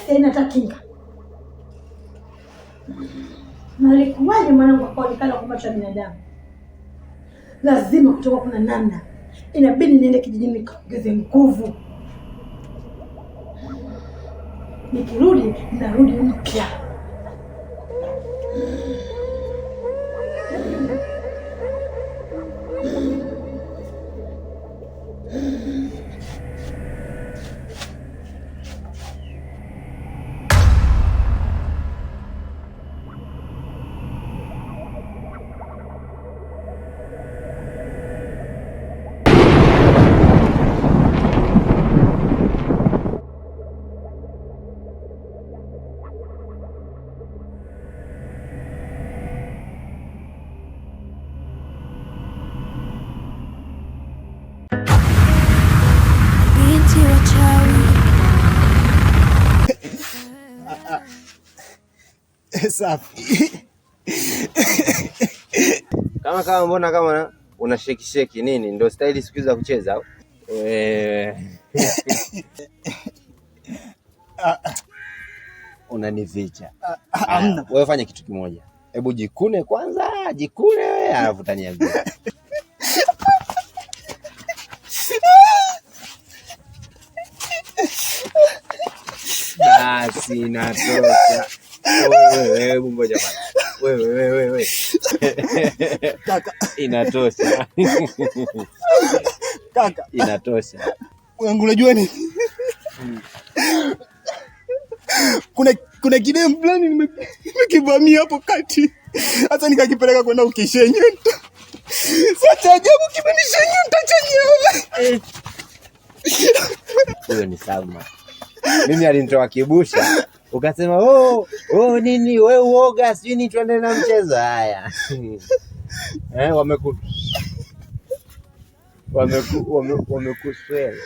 kesi haina hata kinga. Na alikuwaje mwanangu akaonekana kwa macho ya binadamu? Lazima kutoka kuna namna. Inabidi niende kijijini nikaongeze nguvu. Nikirudi, narudi mpya. Safi. Kama mbona kama una sheki nini? Ndio style siku za kucheza au? Unanificha. Wewe fanya kitu kimoja. Hebu jikune kwanza, jikune wewe alafu taniambia. Basi natosha. Wewe ngoja bwana. Wewe. Kaka, inatosha. Kaka, inatosha. Wangu unajua nini? Kuna kidem fulani nimekivamia hapo kati. Hata nikakipeleka kwenda ukishenye. Sasa ajabu kimenishenye nitachenyewe. Huyo ni Salma. Mimi alinitoa kibusha. Ukasema nini wewe uoga sijui ni tuende na mchezo haya. Wamekuswela.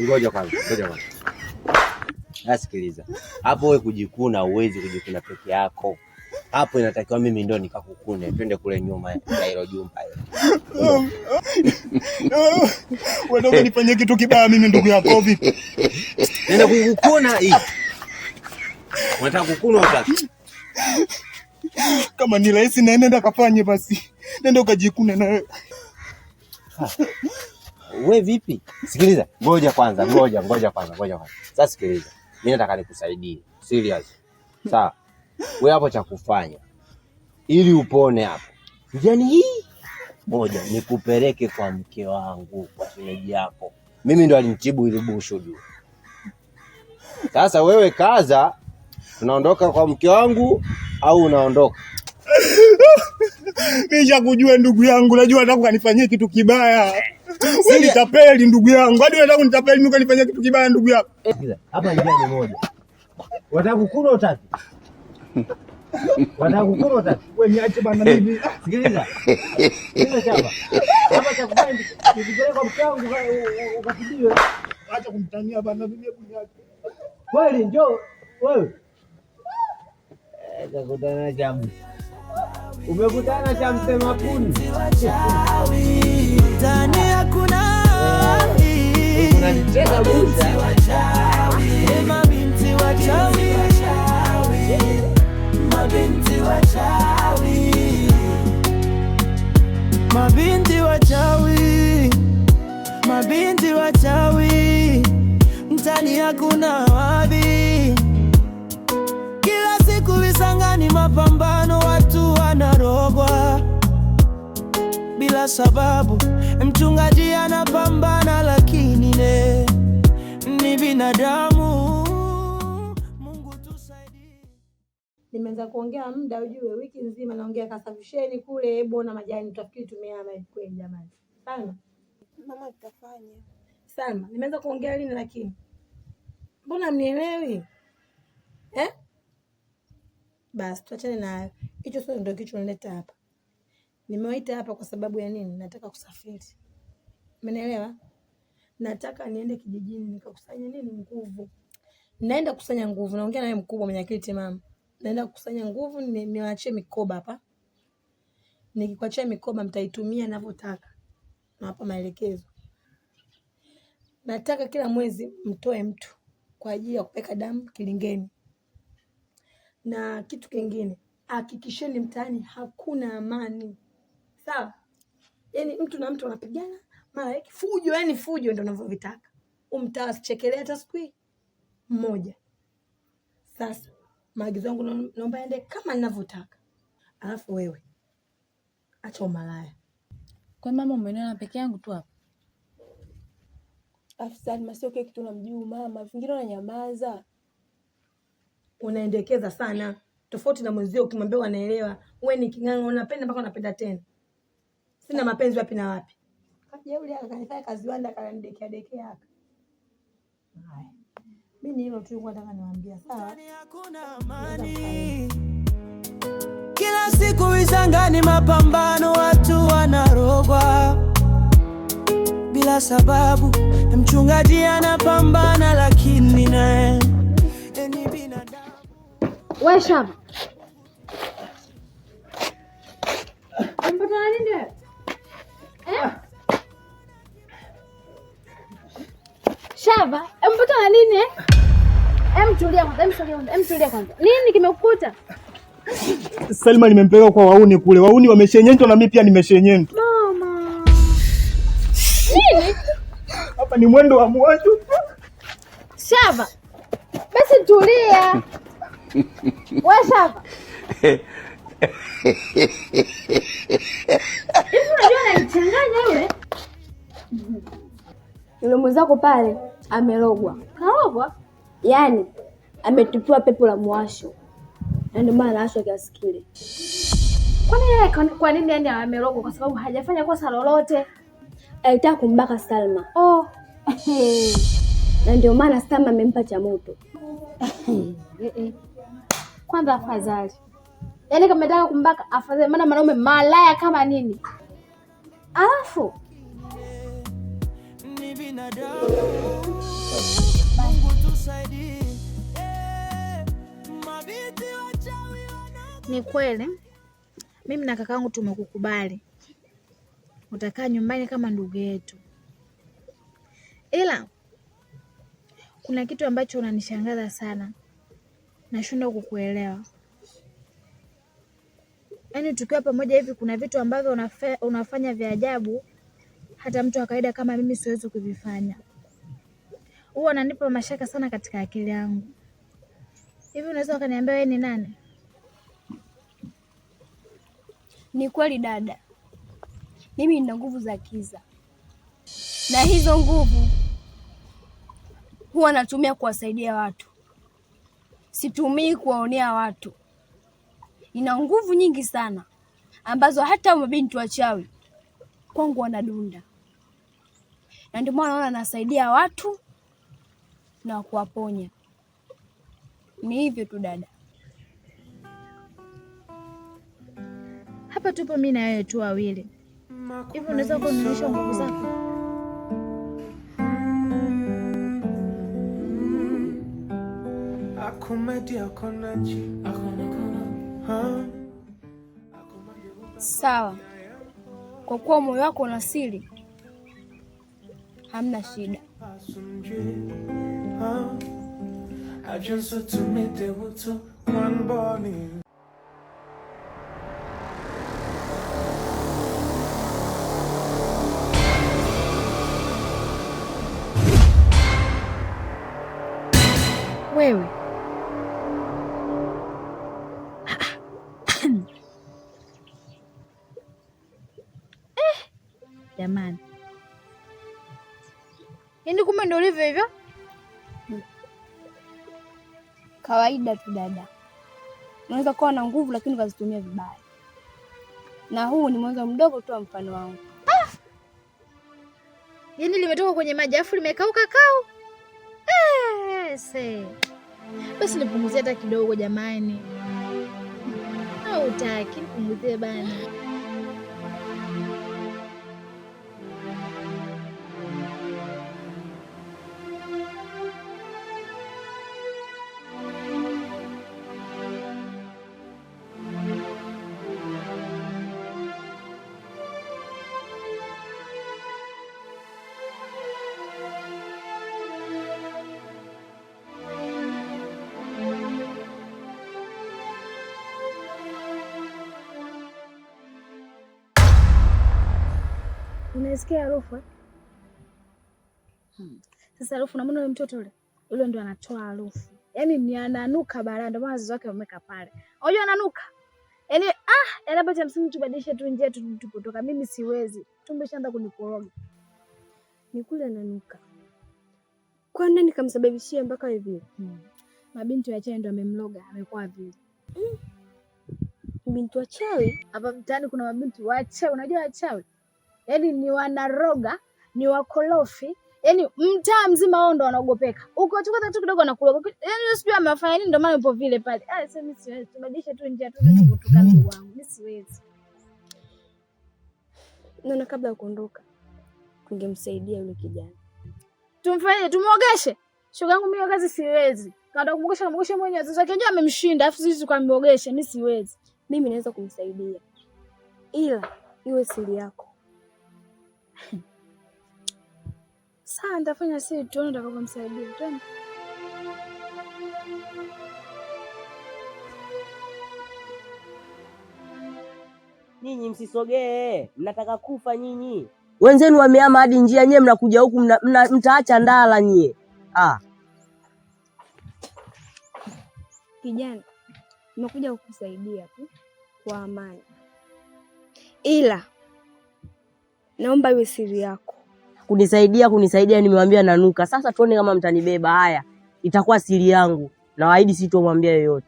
Ngoja kwanza. Sikiliza. Hapo wewe kujikuna uwezi kujikuna peke yako. Hapo inatakiwa mimi ndo nikakukune. Twende kule nyuma ya hilo jumba hilo. Wewe unifanyia kitu kibaya mimi ndugu yako vipi? Nenda kukukuna hii. Unataka kukuna utaki? Kama ni rahisi na nenda kafanye basi. Nenda ukajikune na wewe. Wewe vipi? Sikiliza. Ngoja kwanza. Sasa sikiliza. Mimi nataka nikusaidie. Serious. Sawa. Wewe hapo cha kufanya ili upone hapo. Njani hii? Moja, nikupeleke kwa mke wangu, kwa shemeji yako. Mimi ndo alinitibu ile busho juu. Sasa wewe kaza, tunaondoka kwa mke wangu au unaondoka? Nisha kujua ndugu yangu, najua nataka kanifanyie kitu kibaya. Wewe nitapeli ndugu yangu. Hadi unataka kunitapeli mimi kanifanyia kitu kibaya ndugu yako. Hapa ni gani moja. Unataka kukuna utaki? Wanakukuru utaki? Wewe niache bana mimi. Sikiliza. Sikiliza chapa. Hapa cha kufanya nikipeleka kwa mke wangu ukatibiwe. Acha kumtania bana mimi hebu niache. Kweli njoo wewe. Kakutana jamu. Umekutana cha msema kuni. Ndani hakuna unanicheza bucha. Mabinti wachawi. Mabinti wachawi. Mabinti wachawi. Mabinti wachawi. Ndani hakuna wabi. Kila siku visangani mapambano, watu wanarogwa bila sababu. Mchungaji anapambana lakini ni binadamu. Mungu tusaidie. Nimeanza kuongea muda ujue, wiki nzima naongea kasafisheni kule, hebu na majani tutafikiri tumeama kweli jamani. Sana. Mama tutafanya. Sana. Nimeanza kuongea lini lakini? Mbona mnielewi? Basi tuachane nayo. Hicho sio ndio kitu nileta hapa. Nimewaita hapa kwa sababu ya nini? Nataka kusafiri. Umeelewa? Nataka niende kijijini nikakusanya nini nguvu. Naenda kukusanya nguvu. Naongea na wewe mkubwa mwenye akili timamu. Naenda kukusanya nguvu niwaachie mikoba hapa. Nikikuachia mikoba mtaitumia ninavyotaka. Nawapa maelekezo. Nataka kila mwezi mtoe mtu kwa ajili ya kupeka damu Kilingeni. Na kitu kingine, hakikisheni mtaani hakuna amani. Sawa? Yaani mtu na mtu wanapigana, mara fujo, yani fujo ndio ninavyovitaka. Mtaa usichekelea hata siku moja. Sasa maagizo yangu naomba ende kama ninavyotaka. Alafu wewe acha umalaya. Kwa mama umeniona peke yangu tu hapa. Salma sio kile kitu namjua mama, vingine unanyamaza. Unaendekeza sana. Tofauti na mwenzio ukimwambia wanaelewa. Wewe ni king'ang'a unapenda mpaka unapenda tena. Sina mapenzi wapi na wapi. Kaje yule akanifanya kazi wanda kanidekea hapa. Haya. Mimi hilo tu nataka niwaambia, sawa? Hakuna amani. Kila siku Visangani mapambano, watu wanarogwa bila sababu. Mchungaji anapambana lakini naye ni binadamu. Wewe Shava. Umpata nini wewe? Shava, umpata nini? Tulia kwanza. Nini kimekukuta? Salma nimempeleka kwa wauni kule. Wauni wameshenyentwa na mimi pia nimeshenyentwa. Mama. Nini? Hapa ni mwendo wa mwacho. Shava. Basi tulia. Wewe Shava. Hivi unajua ananichanganya yule? Yule mwenzako pale amerogwa. Karogwa? Yaani ametupiwa pepo la mwasho. Na ndio maana anashwa kiasi kile. Kwa nini yani amerogwa? Kwa sababu hajafanya kosa lolote. Alitaka kumbaka Salma. Oh. Na ndio maana Salma amempa cha moto. Kwanza afadhali. Yaani kama nataka kumbaka afadhali, maana mwanaume malaya kama nini. Alafu Ni binadamu. Mungu tusaidie. Mabiti wachawi wana. Ni kweli mimi na kakaangu tumekukubali, utakaa nyumbani kama ndugu yetu, ila kuna kitu ambacho unanishangaza sana, nashindwa kukuelewa. Yaani tukiwa pamoja hivi kuna vitu ambavyo unafanya vya ajabu, hata mtu wa kawaida kama mimi siwezi kuvifanya. Huwa unanipa mashaka sana katika akili yangu. Hivi unaweza ukaniambia wewe ni nani? ni kweli dada, mimi nina nguvu za giza, na hizo nguvu huwa natumia kuwasaidia watu, situmii kuwaonea watu. Nina nguvu nyingi sana ambazo hata mabinti wachawi kwangu wanadunda, na ndio maana naona nasaidia watu na kuwaponya. Ni hivyo tu dada. Hapa tupo mimi na wewe tu wawili. Hivi unaweza kunionyesha nguvu zako? Sawa, kwa kuwa moyo wako una siri, hamna shida. Wewe jamani, yaani kumbe ndio ulivyo hivyo? Kawaida tu dada, unaweza kuwa na nguvu lakini ukazitumia vibaya, na huu ni mwanzo mdogo tu wa mfano wangu. Yaani limetoka kwenye maji afu limekauka kau. Basi nipunguzie hata kidogo jamani. Au utaki nipunguzie bana? Unasikia harufu? Sasa harufu unamwona yule mtoto yule ndo anatoa harufu. Yaani ni ananuka bara, ndio maana wazazi wake wameka pale. Unajua ananuka? Yaani hapo cha msingi tubadilishe tu njia tupotoka. Mimi siwezi. Tumbe shaanza kunikoroga. Ni kule ananuka. Kwa nini kamsababishia mpaka hivi? Mabinti wa chai ndo amemloga, amekuwa vile. Binti wa chawi? Hapa mtaani kuna mabinti wa chawi, unajua wachawi? Yaani ni wanaroga, ni wakorofi. Yaani mtaa mzima wao ndo wanaogopeka. Uko tu kidogo anakuloga. Yaani sijui amefanya nini ndio maana yupo vile pale. Sasa mimi siwezi. Tubadilishe tu njia tupotoka ndugu wangu. Mimi siwezi. Naona kabla ya kuondoka tungemsaidia yule kijana. Tumfanye, tumuogeshe. Shoga yangu mimi kazi siwezi. Kaenda kumuogesha mwenyewe. Sasa kijana amemshinda, afu sisi tukamuogesha, mimi siwezi. Mimi naweza kumsaidia. Ila iwe siri yako. Sasa nitafanya siri tuone utakavyomsaidia. Twende. Nyinyi msisogee, mnataka kufa nyinyi. Wenzenu wamehama hadi njia, nyewe mnakuja huku mtaacha ndala nyie. Kijana, nimekuja kukusaidia tu kwa amani. Ila naomba iwe siri yako. Kunisaidia nimewambia nanuka. Sasa tuone kama mtanibeba. Haya, itakuwa siri yangu. Na waahidi sitomwambia yoyote.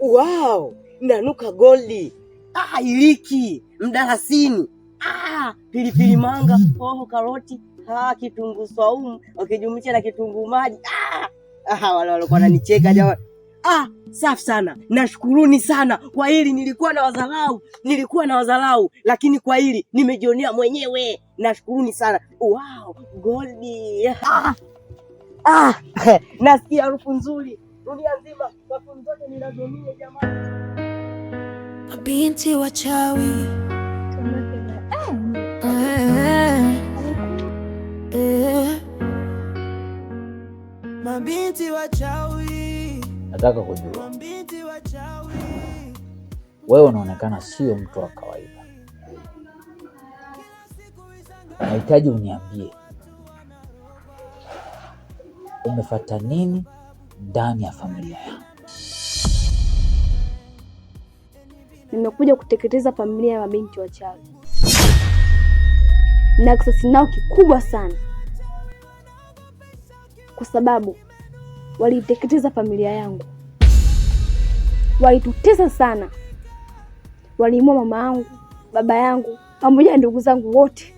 Wow, nanuka goldi. Iliki, mdalasini. Pilipili manga, hoho, karoti, kitunguu saumu, ukijumlisha na kitunguu maji. Wale walikuwa wananicheka jamani. Safi sana. Nashukuruni sana kwa hili, nilikuwa na wadharau, lakini kwa hili nimejionea mwenyewe. Nashukuruni sana. Wow, goldi. Nasikia harufu nzuri. Dunia nzima, watu zote ninazomia jamani. Mabinti wachawi. Mabinti wachawi. Nataka kujua wewe unaonekana sio mtu wa kawaida. Nahitaji uniambie umefuata nini ndani ya familia yangu? Nimekuja kuteketeza familia ya mabinti wachawi. Na kisasi nao kikubwa sana. Kwa sababu waliteketeza familia yangu. Walitutesa sana. Walimuua mama yangu, baba yangu, pamoja na ndugu zangu wote.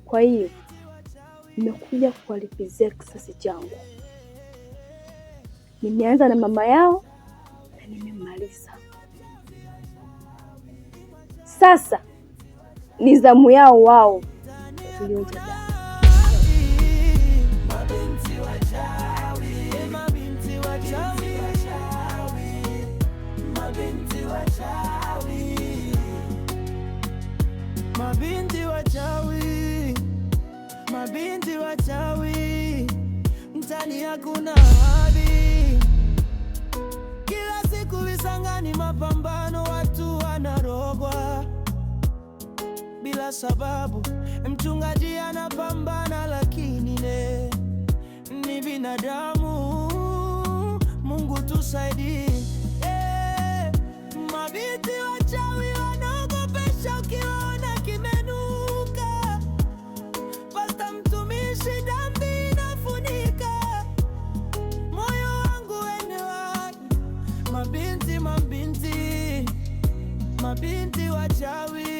Kwa hiyo nimekuja kuwalipizia kisasi changu. Nimeanza na mama yao na nimemaliza. Sasa ni zamu yao wao. Mabinti wachawi, mtani hakuna hadi. Kila siku visangani mapambano, watu wanarogwa bila sababu. Mchungaji anapambana lakini ni binadamu. Mungu tusaidie. Mabinti wachawi wanaogopesha, ukiona kimenuka. Pasta mtumishi, dhambi inafunika. Moyo wangu ene wapi? Mabinti wachawi.